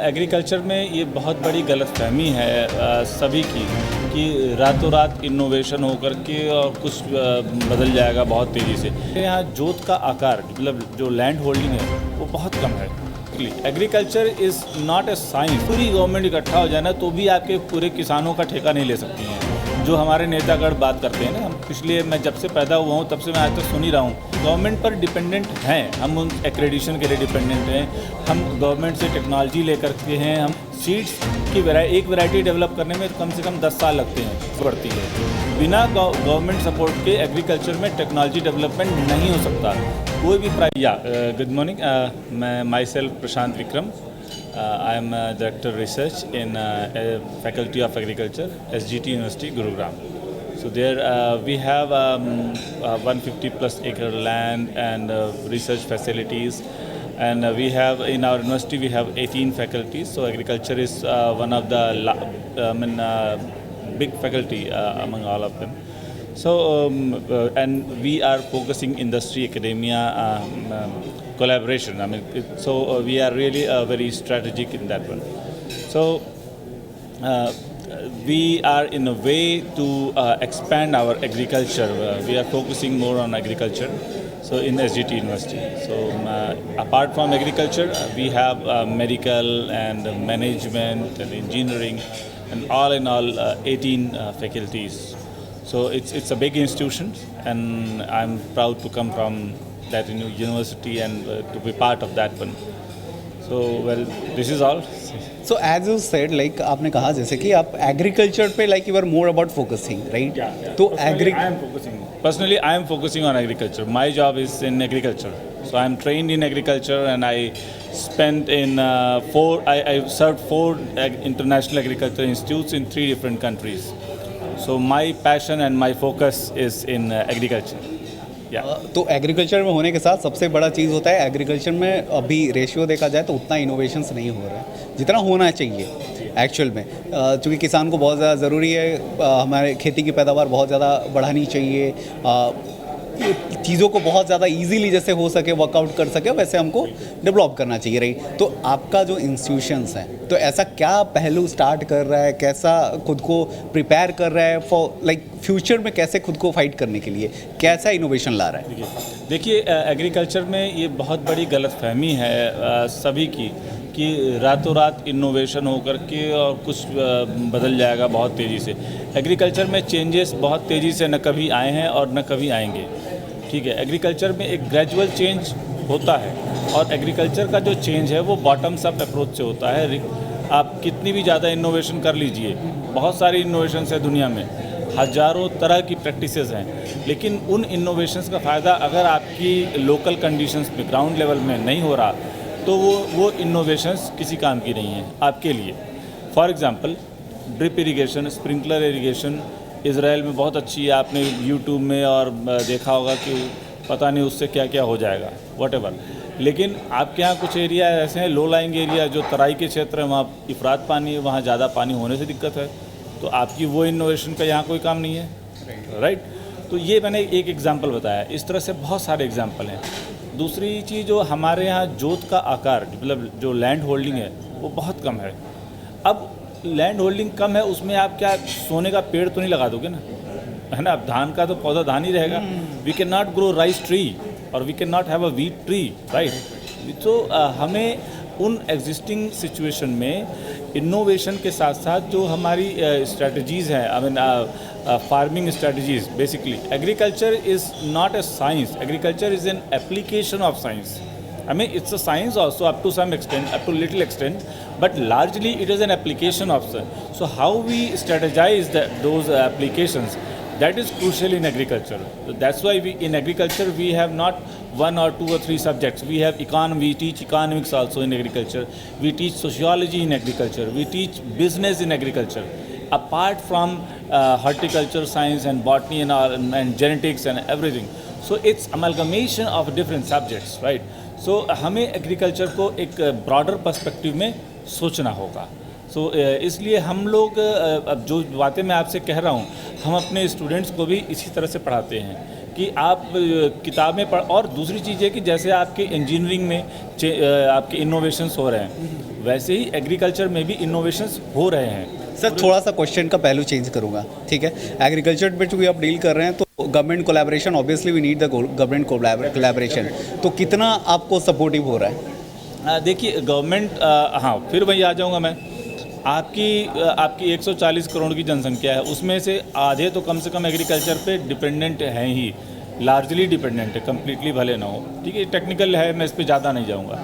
Agriculture में ये बहुत बड़ी गलतफहमी है सभी की कि रातों रात इनोवेशन होकर के और कुछ बदल जाएगा बहुत तेज़ी से। यहाँ जोत का आकार मतलब जो लैंड होल्डिंग है वो बहुत कम है। Agriculture is not a science. पूरी गवर्नमेंट इकट्ठा हो जाए ना तो भी आपके पूरे किसानों का ठेका नहीं ले सकती हैं। जो हमारे नेतागढ़ बात करते हैं ना, हम पिछले मैं जब से पैदा हुआ हूँ तब से मैं आज तक सुन ही रहा हूँ, गवर्नमेंट पर डिपेंडेंट हैं हम, उन एक्रेडिशन के लिए डिपेंडेंट हैं हम, गवर्नमेंट से टेक्नोलॉजी लेकर के हैं हम। सीड्स की एक वैरायटी डेवलप करने में कम से कम 10 साल लगते हैं, बढ़ती है। बिना गवर्नमेंट सपोर्ट के एग्रीकल्चर में टेक्नोलॉजी डेवलपमेंट नहीं हो सकता कोई भी गुड मॉर्निंग, मैं my self Prashant Vikram, I am Director Research in Faculty of Agriculture, SGT University, Gurugram. So there we have 150 plus acre land and research facilities, and we have in our university we have 18 faculties. So agriculture is one of the big faculty among all of them. So and we are focusing industry academia collaboration. We are really very strategic in that one. So we are in a way to expand our agriculture. We are focusing more on agriculture. So in SGT University. So apart from agriculture, we have medical and management and engineering, and all in all 18 faculties. So it's a big institution, and I'm proud to come from that university and to be part of that one. So well, this is all. So as you said, like आपने कहा जैसे कि आप agriculture पे like you are more about focusing, right? Yeah. तो Personally, I am focusing on agriculture. My job is in agriculture. So I am trained in agriculture, and I spent in I served 4 international agriculture institutes in 3 different countries. So my passion and my focus is in agriculture. तो agriculture में होने के साथ सबसे बड़ा चीज़ होता है, agriculture में अभी रेशियो देखा जाए तो उतना इनोवेशंस नहीं हो रहा है जितना होना चाहिए एक्चुअल में, क्योंकि किसान को बहुत ज़्यादा ज़रूरी है, हमारे खेती की पैदावार बहुत ज़्यादा बढ़ानी चाहिए, चीज़ों को बहुत ज़्यादा इजीली जैसे हो सके वर्कआउट कर सके वैसे हमको डेवलप करना चाहिए, राइट? तो आपका जो इंस्टीट्यूशंस हैं तो ऐसा क्या पहलू स्टार्ट कर रहा है, कैसा खुद को प्रिपेयर कर रहा है फॉर लाइक फ्यूचर में, कैसे खुद को फाइट करने के लिए कैसा इनोवेशन ला रहा है? देखिए एग्रीकल्चर में ये बहुत बड़ी गलतफहमी है सभी की कि रातों रात इनोवेशन होकर के और कुछ बदल जाएगा बहुत तेज़ी से। एग्रीकल्चर में चेंजेस बहुत तेज़ी से न कभी आए हैं और न कभी आएंगे, ठीक है। एग्रीकल्चर में एक ग्रेजुअल चेंज होता है, और एग्रीकल्चर का जो चेंज है वो बॉटम्स अप अप्रोच से होता है। आप कितनी भी ज़्यादा इनोवेशन कर लीजिए, बहुत सारी इनोवेशंस है दुनिया में, हज़ारों तरह की प्रैक्टिसेस हैं, लेकिन उन इनोवेशंस का फ़ायदा अगर आपकी लोकल कंडीशंस में ग्राउंड लेवल में नहीं हो रहा तो वो इनोवेशंस किसी काम की नहीं है आपके लिए। For example drip irrigation, sprinkler irrigation Israel में बहुत अच्छी है, आपने यूट्यूब में और देखा होगा कि पता नहीं उससे क्या क्या हो जाएगा व्हाटएवर। लेकिन आपके यहाँ कुछ एरिया ऐसे हैं, लो लाइंग एरिया जो तराई के क्षेत्र है, वहाँ इफरात पानी है, वहाँ ज़्यादा पानी होने से दिक्कत है, तो आपकी वो इनोवेशन का यहाँ कोई काम नहीं है, राइट? तो ये मैंने एक एग्जांपल बताया, इस तरह से बहुत सारे एग्जांपल हैं। दूसरी चीज़ जो हमारे यहाँ जोत का आकार मतलब जो लैंड होल्डिंग है वो बहुत कम है। अब लैंड होल्डिंग कम है, उसमें आप क्या सोने का पेड़ तो नहीं लगा दोगे ना, है ना? अब धान का तो पौधा धान ही रहेगा। We can not grow rice tree और we can not have a wheat tree, right? तो हमें उन एग्जिस्टिंग सिचुएशन में इनोवेशन के साथ साथ जो हमारी स्ट्रेटजीज़ हैं, I mean farming strategies, basically agriculture is not a science, agriculture is an application of science. I mean, it's a science also up to some extent, up to little extent, but largely it is an application of science. So how we strategize those applications, that is crucial in agriculture. So that's why in agriculture we have not 1 or 2 or 3 subjects. We have we teach economics also in agriculture. We teach sociology in agriculture. We teach business in agriculture. Apart from horticulture science and botany and genetics and everything. So it's amalgamation of different subjects, right? सो हमें agriculture को एक broader perspective में सोचना होगा। सो इसलिए हम लोग अब जो बातें मैं आपसे कह रहा हूँ, हम अपने स्टूडेंट्स को भी इसी तरह से पढ़ाते हैं कि आप किताबें पढ़। और दूसरी चीज़ है कि जैसे आपके इंजीनियरिंग में आपके इनोवेशंस हो रहे हैं, वैसे ही एग्रीकल्चर में भी इनोवेशंस हो रहे हैं। सर थोड़ा सा क्वेश्चन का पहलू चेंज करूंगा, ठीक है। एग्रीकल्चर पे चूँकि आप डील कर रहे हैं तो government collaboration, obviously we need the government collaboration, तो कितना आपको सपोर्टिव हो रहा है? देखिए गवर्नमेंट, हाँ फिर वही आ जाऊँगा मैं। आपकी 140 करोड़ की जनसंख्या है, उसमें से आधे तो कम से कम एग्रीकल्चर पे डिपेंडेंट हैं ही, लार्जली डिपेंडेंट है, कम्प्लीटली भले ना हो, ठीक है। टेक्निकल है, मैं इस पे ज़्यादा नहीं जाऊँगा।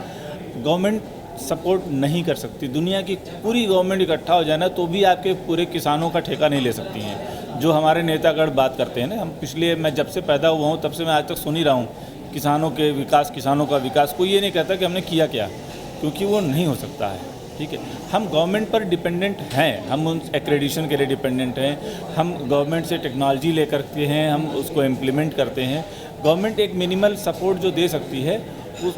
गवर्नमेंट सपोर्ट नहीं कर सकती, दुनिया की पूरी गवर्नमेंट इकट्ठा हो जाए ना तो भी आपके पूरे किसानों का ठेका नहीं ले सकती हैं। जो हमारे नेतागढ़ बात करते हैं ना, हम पिछले, मैं जब से पैदा हुआ हूँ तब से मैं आज तक सुन ही रहा हूँ किसानों के विकास, किसानों का विकास। कोई ये नहीं कहता कि हमने किया क्या, क्योंकि वो नहीं हो सकता है, ठीक है। हम गवर्नमेंट पर डिपेंडेंट हैं, हम उन एक्रेडिशन के लिए डिपेंडेंट हैं, हम गवर्नमेंट से टेक्नोलॉजी लेकर के हैं, हम उसको इम्प्लीमेंट करते हैं। गवर्नमेंट एक मिनिमल सपोर्ट जो दे सकती है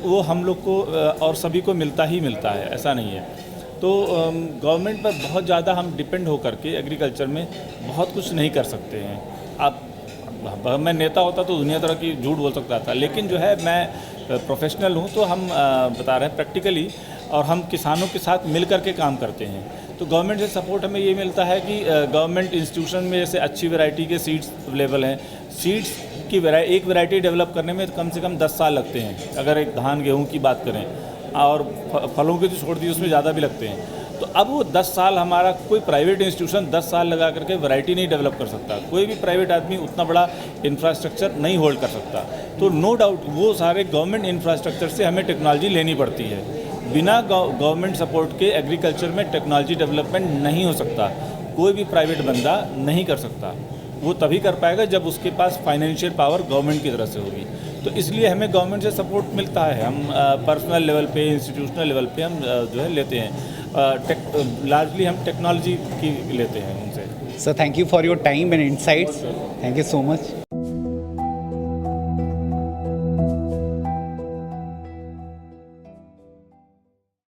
वो हम लोग को और सभी को मिलता ही मिलता है, ऐसा नहीं है। तो गवर्नमेंट पर बहुत ज़्यादा हम डिपेंड होकर के एग्रीकल्चर में बहुत कुछ नहीं कर सकते हैं। आप, मैं नेता होता तो दुनिया तरह की झूठ बोल सकता था, लेकिन जो है मैं प्रोफेशनल हूँ, तो हम बता रहे हैं प्रैक्टिकली, और हम किसानों के साथ मिल कर के काम करते हैं। तो गवर्नमेंट से सपोर्ट हमें ये मिलता है कि गवर्नमेंट इंस्टीट्यूशन में जैसे अच्छी वैरायटी के सीड्स अवेलेबल हैं। सीड्स की एक वैरायटी डेवलप करने में कम से कम 10 साल लगते हैं, अगर एक धान गेहूँ की बात करें, और फलों की तो छोड़ दी, उसमें ज़्यादा भी लगते हैं। तो अब वो 10 साल, हमारा कोई प्राइवेट इंस्टीट्यूशन 10 साल लगा करके वैरायटी नहीं डेवलप कर सकता, कोई भी प्राइवेट आदमी उतना बड़ा इंफ्रास्ट्रक्चर नहीं होल्ड कर सकता। तो नो डाउट वो सारे गवर्नमेंट इंफ्रास्ट्रक्चर से हमें टेक्नोलॉजी लेनी पड़ती है। बिना गवर्नमेंट सपोर्ट के एग्रीकल्चर में टेक्नोलॉजी डेवलपमेंट नहीं हो सकता, कोई भी प्राइवेट बंदा नहीं कर सकता। वो तभी कर पाएगा जब उसके पास फाइनेंशियल पावर गवर्नमेंट की तरफ से होगी। तो इसलिए हमें गवर्नमेंट से सपोर्ट मिलता है। हम पर्सनल लेवल पे, इंस्टीट्यूशनल लेवल पे हम जो है लेते हैं, लार्जली हम टेक्नोलॉजी की लेते हैं उनसे। Sir thank you for your time and insights, thank you so much.